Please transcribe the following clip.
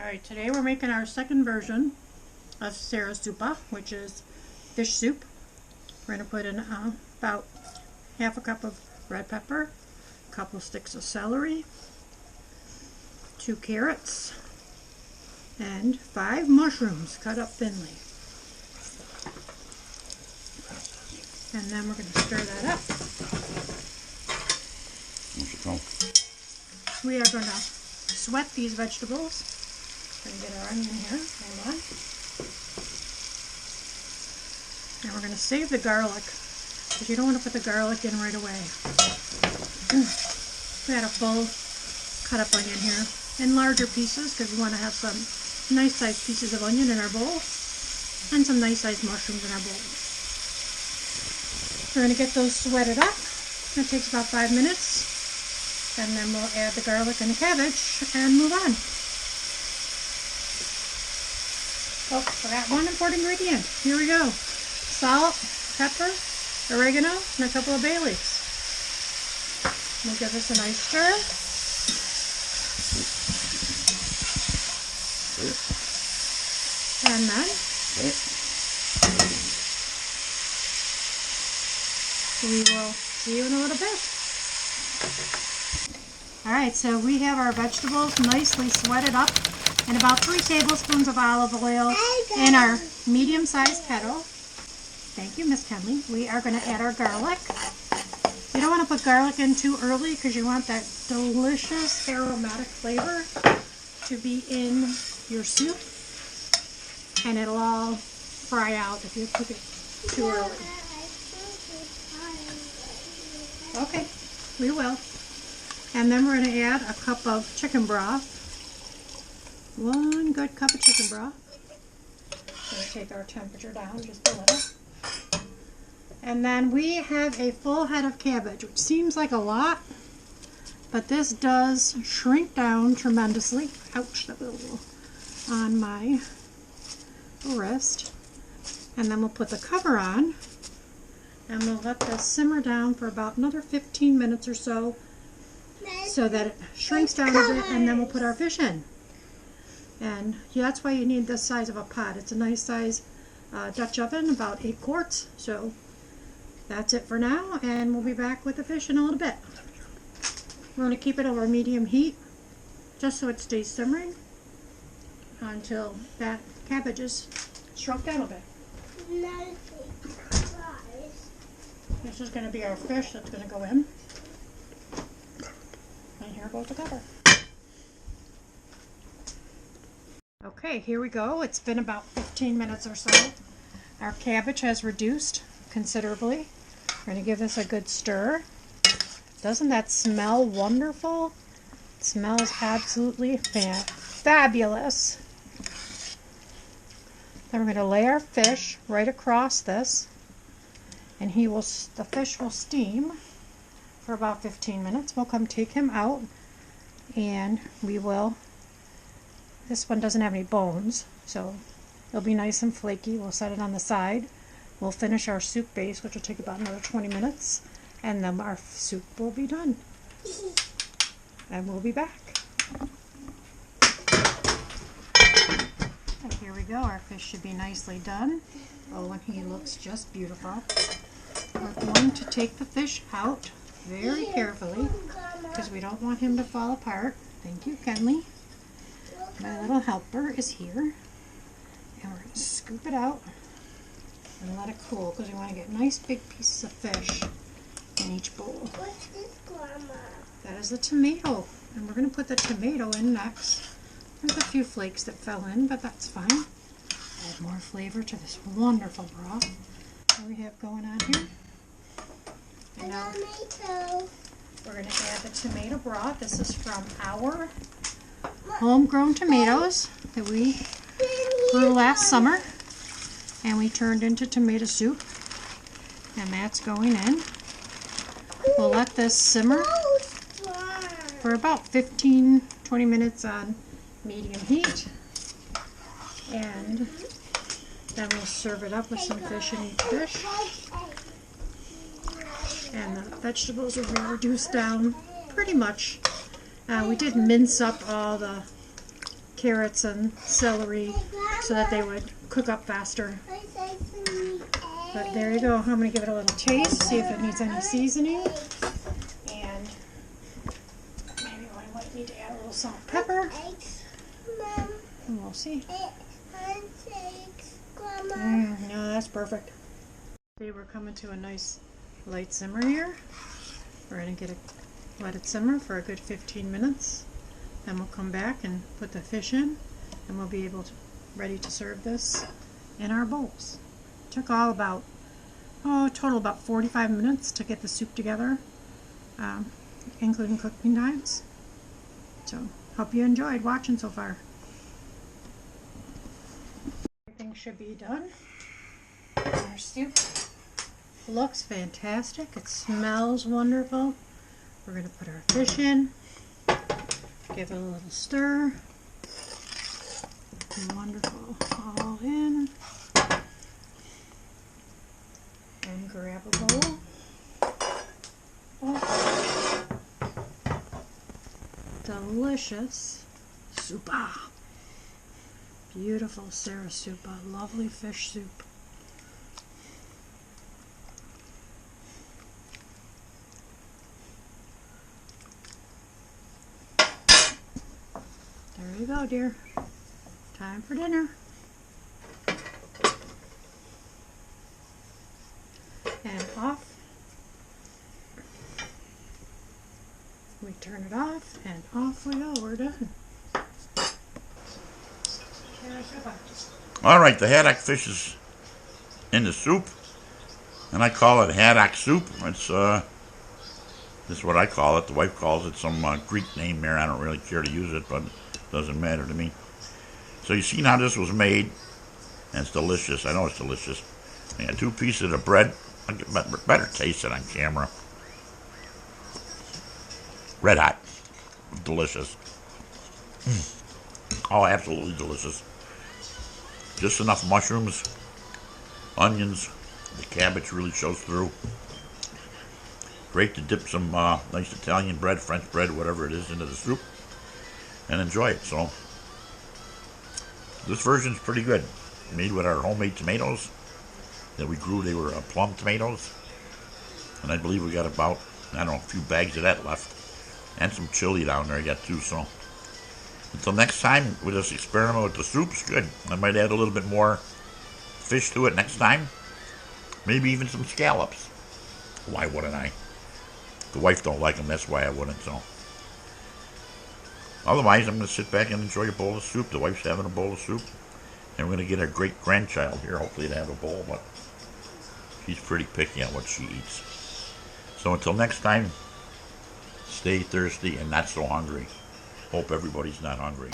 Alright, today we're making our second version of Psarasoupa, which is fish soup. We're going to put in about half a cup of red pepper, a couple sticks of celery, 2 carrots, and 5 mushrooms cut up thinly. And then we're going to stir that up. We are going to sweat these vegetables. We're going to get our onion here. Hold on. And we're going to save the garlic, because you don't want to put the garlic in right away. We had a full cut up onion here in larger pieces, because we want to have some nice sized pieces of onion in our bowl and some nice sized mushrooms in our bowl. We're going to get those sweated up. It takes about 5 minutes. And then we'll add the garlic and the cabbage and move on. Oh, forgot one important ingredient. Here we go. Salt, pepper, oregano, and a couple of bay leaves. We'll give this a nice stir. And then we will see you in a little bit. Alright, so we have our vegetables nicely sweated up and about 3 tablespoons of olive oil in our medium-sized kettle. Thank you, Miss Kenley. We are going to add our garlic. You don't want to put garlic in too early because you want that delicious aromatic flavor to be in your soup, and it'll all fry out if you cook it too early. Okay, we will. And then we're going to add a cup of chicken broth. 1 good cup of chicken broth. We're going to take our temperature down just a little. And then we have a full head of cabbage, which seems like a lot, but this does shrink down tremendously. Ouch, that was a little on my wrist. And then we'll put the cover on, and we'll let this simmer down for about another 15 minutes or so, so that it shrinks down a bit, and then we'll put our fish in. And that's why you need this size of a pot. It's a nice size Dutch oven, about 8 quarts. So that's it for now, and we'll be back with the fish in a little bit. We're going to keep it over medium heat just so it stays simmering until that cabbage is shrunk down a bit. This is going to be our fish that's going to go in. And here goes the cover. Okay, here we go. It's been about 15 minutes or so. Our cabbage has reduced considerably. We're going to give this a good stir. Doesn't that smell wonderful? It smells absolutely fabulous. Then we're going to lay our fish right across this, and the fish will steam for about 15 minutes. We'll come take him out, and this one doesn't have any bones, so it'll be nice and flaky. We'll set it on the side. We'll finish our soup base, which will take about another 20 minutes, and then our soup will be done. And we'll be back. And here we go. Our fish should be nicely done. Oh, and he looks just beautiful. We're going to take the fish out very carefully because we don't want him to fall apart. Thank you, Kenley. My little helper is here. And we're going to scoop it out and let it cool because we want to get nice big pieces of fish in each bowl. What's this, Grandma? That is the tomato. And we're going to put the tomato in next. There's a few flakes that fell in, but that's fine. Add more flavor to this wonderful broth that we have going on here. And now we're going to add the tomato broth. This is from our homegrown tomatoes that we grew last summer and we turned into tomato soup, and that's going in. We'll let this simmer for about 15-20 minutes on medium heat, and then we'll serve it up with some fish in each dish. And the vegetables will be reduced down pretty much. We did mince up all the carrots and celery so that they would cook up faster. But there you go. I'm going to give it a little taste, see if it needs any seasoning. And maybe I might need to add a little salt and pepper. And we'll see. No, that's perfect. Okay, we're coming to a nice light simmer here. We're going to let it simmer for a good 15 minutes. Then we'll come back and put the fish in, and we'll be ready to serve this in our bowls. It took all about, total about 45 minutes to get the soup together, including cooking times. So, hope you enjoyed watching so far. Everything should be done. Our soup looks fantastic. It smells wonderful. We're going to put our fish in. Give it a little stir. Wonderful. All in. And grab a bowl. Oh. Delicious soupa. Beautiful Psarasoupa. Lovely fish soup. There you go, dear. Time for dinner. And off. We turn it off, and off we go. We're done. All right, the haddock fish is in the soup, and I call it haddock soup. It's this is what I call it. The wife calls it some Greek name there. I don't really care to use it, but doesn't matter to me. So you seen how this was made, and it's delicious. I know it's delicious. I got 2 pieces of bread. I get better taste it on camera. Red hot, delicious. Oh, absolutely delicious. Just enough mushrooms, onions. The cabbage really shows through. Great to dip some nice Italian bread, French bread, whatever it is, into the soup and enjoy it. So this version's pretty good. Made with our homemade tomatoes that we grew. They were plum tomatoes, and I believe we got about, I don't know, a few bags of that left, and some chili down there I got too. So until next time, we'll just experiment with the soup. It's good. I might add a little bit more fish to it next time, maybe even some scallops. Why wouldn't I? The wife don't like them, that's why I wouldn't. So otherwise, I'm going to sit back and enjoy a bowl of soup. The wife's having a bowl of soup. And we're going to get our great-grandchild here, hopefully, to have a bowl. But she's pretty picky on what she eats. So until next time, stay thirsty and not so hungry. Hope everybody's not hungry.